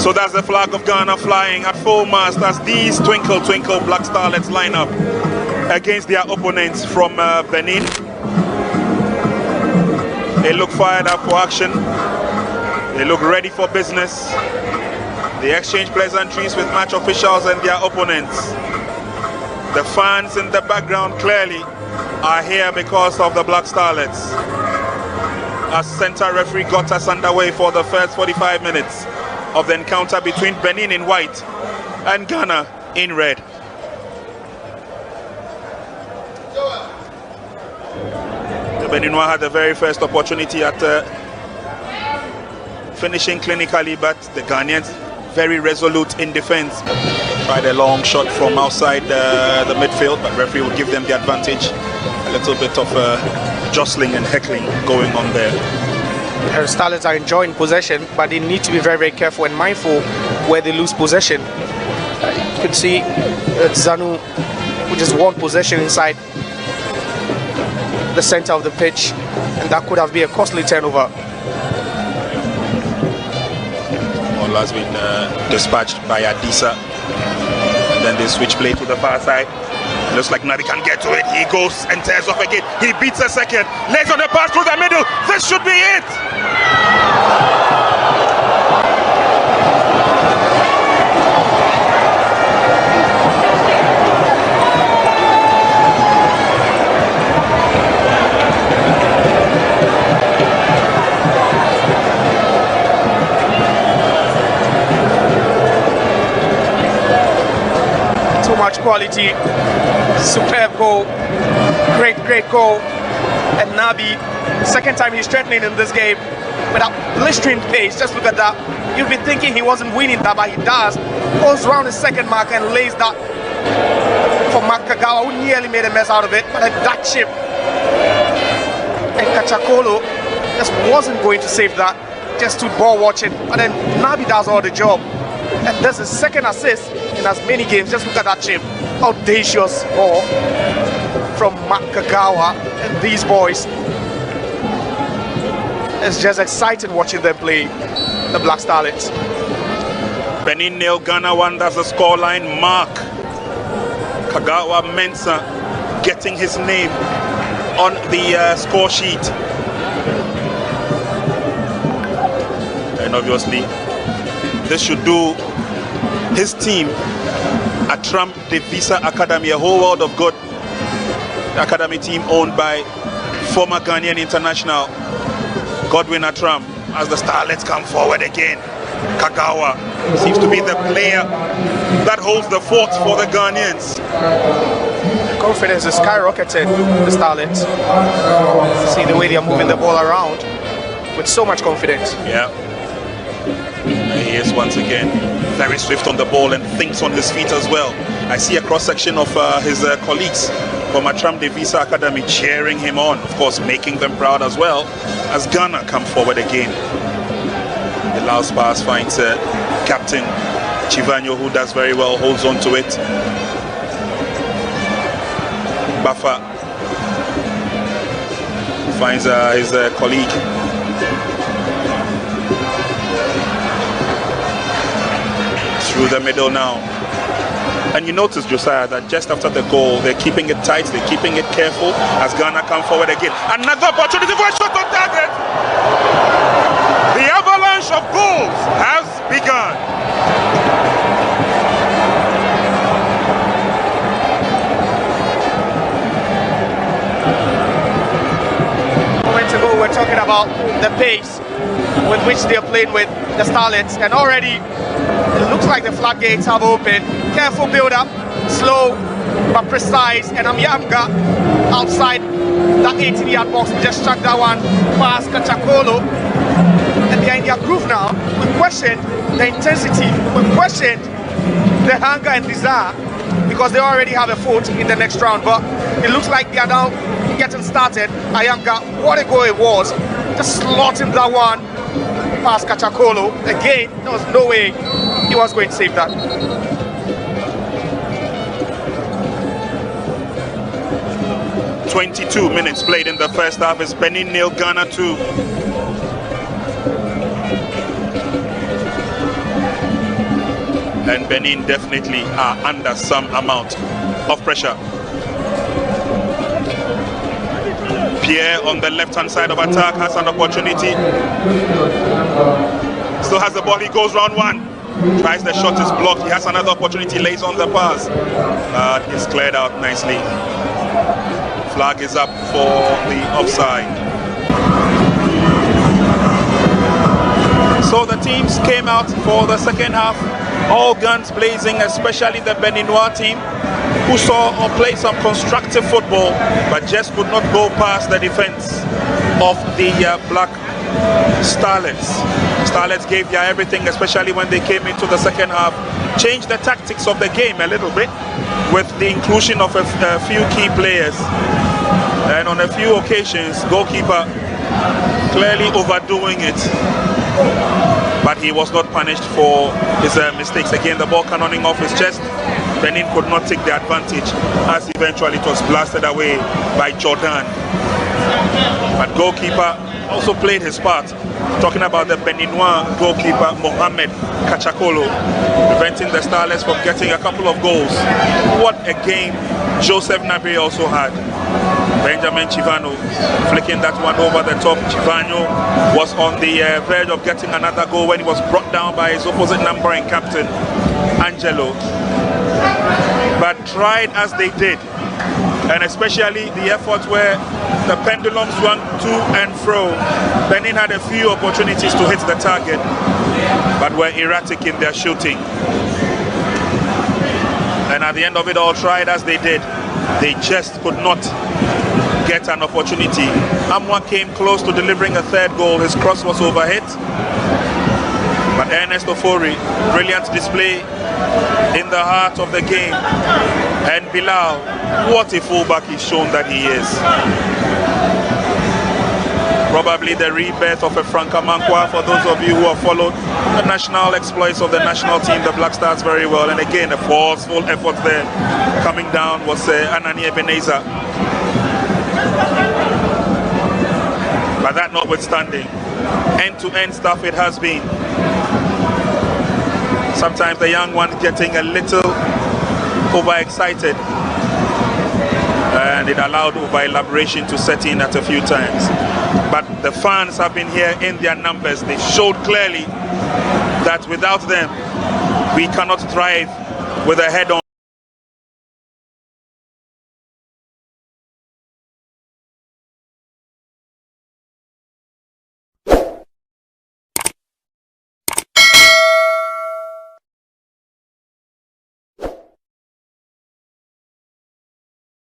So that's the flag of Ghana flying at full mast as these twinkle twinkle Black Starlets line up against their opponents from Benin. They look fired up for action. They look ready for business. They exchange pleasantries with match officials and their opponents. The fans in the background clearly are here because of the Black Starlets. As center referee got us underway for the first 45 minutes of the encounter between Benin in white and Ghana in red. The Beninois had the very first opportunity at finishing clinically, but the Ghanaians very resolute in defense. Tried a long shot from outside the midfield, but referee will give them the advantage. A little bit of jostling and heckling going on there. The Starlets are enjoying possession, but they need to be very, very careful and mindful where they lose possession. You can see Zanu, who just won possession inside the center of the pitch, and that could have been a costly turnover. Ball has been dispatched by Adisa, and then they switch play to the far side. It looks like Nabi can get to it. He goes and tears off again. He beats a second, lays on the pass through the middle. This should be it. Much quality, superb goal, great goal. And Nabi, second time he's threatening in this game with a blistering pace. Just look at that. You'd be thinking he wasn't winning that, but he does. Goes round the second mark and lays that for Mark Kagawa, who nearly made a mess out of it. But that chip, and Kachakolo just wasn't going to save that. Just stood ball watching, and then Nabi does all the job. And that's his second assist in as many games. Just look at that chip. Audacious ball from Mark Kagawa and these boys. It's just exciting watching them play, the Black Starlets. Benin nil, Ghana 1, that's the scoreline. Mark Kagawa Mensah getting his name on the score sheet. And obviously, this should do his team at Trump De Visa Academy, a whole world of good academy team owned by former Ghanaian international Godwin Atram. As the Starlets come forward again, Kagawa seems to be the player that holds the fort for the Ghanaians. The confidence is skyrocketing, the Starlets. See the way they are moving the ball around with so much confidence. Yeah. He is once again very swift on the ball and thinks on his feet as well. I see a cross-section of his colleagues from Atram De Visa Academy cheering him on, of course making them proud as well, as Ghana come forward again. The last pass finds Captain Chivanyo, who does very well, holds on to it. Bafa finds his colleague. Through the middle now. And you notice, Josiah, that just after the goal, they're keeping it tight, they're keeping it careful as Ghana come forward again. Another opportunity for a shot on target. The avalanche of goals has begun. A moment ago, we're talking about the pace with which they're playing with the Starlets, and already it looks like the floodgates have opened. Careful build up, slow but precise, and Amyanga outside that 18-yard box. We just struck that one past Kachakolo, and they are in their groove now. We questioned the intensity, we questioned the hunger and desire, because they already have a foot in the next round, but it looks like they are now getting started. Ayanga, what a goal it was, just slotting that one past Kachakolo. Again, there was no way he was going to save that. "22 minutes played in the first half. Is Benin nil, Ghana 2. and Benin definitely are under some amount of pressure. Pierre on the left-hand side of attack has an opportunity. Still has the ball, he goes round one. Tries the shot, is blocked. He has another opportunity, lays on the pass. It's cleared out nicely. Flag is up for the offside. So the teams came out for the second half, all guns blazing, especially the Beninois team, who saw or played some constructive football, but just could not go past the defense of the Black Starlets. Starlets gave their everything, especially when they came into the second half, changed the tactics of the game a little bit with the inclusion of a few key players, and on a few occasions goalkeeper clearly overdoing it, but he was not punished for his mistakes. Again, the ball cannonning off his chest. Benin could not take the advantage, as eventually it was blasted away by Jordan. But goalkeeper also played his part. Talking about the Beninois goalkeeper Mohamed Kachakolo, preventing the Starlets from getting a couple of goals. What a game Joseph Nabe also had. Benjamin Chivano flicking that one over the top. Chivano was on the verge of getting another goal when he was brought down by his opposite number and captain Angelo. But tried as they did, and especially the effort where the pendulum swung to and fro, Benin had a few opportunities to hit the target, but were erratic in their shooting. And at the end of it all, tried as they did, they just could not get an opportunity. Amwa came close to delivering a third goal. His cross was overhit. But Ernest Ofori, brilliant display in the heart of the game. And Bilal, what a fullback he's shown that he is. Probably the rebirth of a Franca Mankwa for those of you who have followed the national exploits of the national team, the Black Stars, very well. And again, a forceful effort there. Coming down was Anani Ebenezer. But that notwithstanding, end-to-end stuff it has been. Sometimes the young one getting a little overexcited, and it allowed over-elaboration to set in at a few times. But the fans have been here in their numbers. They showed clearly that without them, we cannot thrive with a head-on.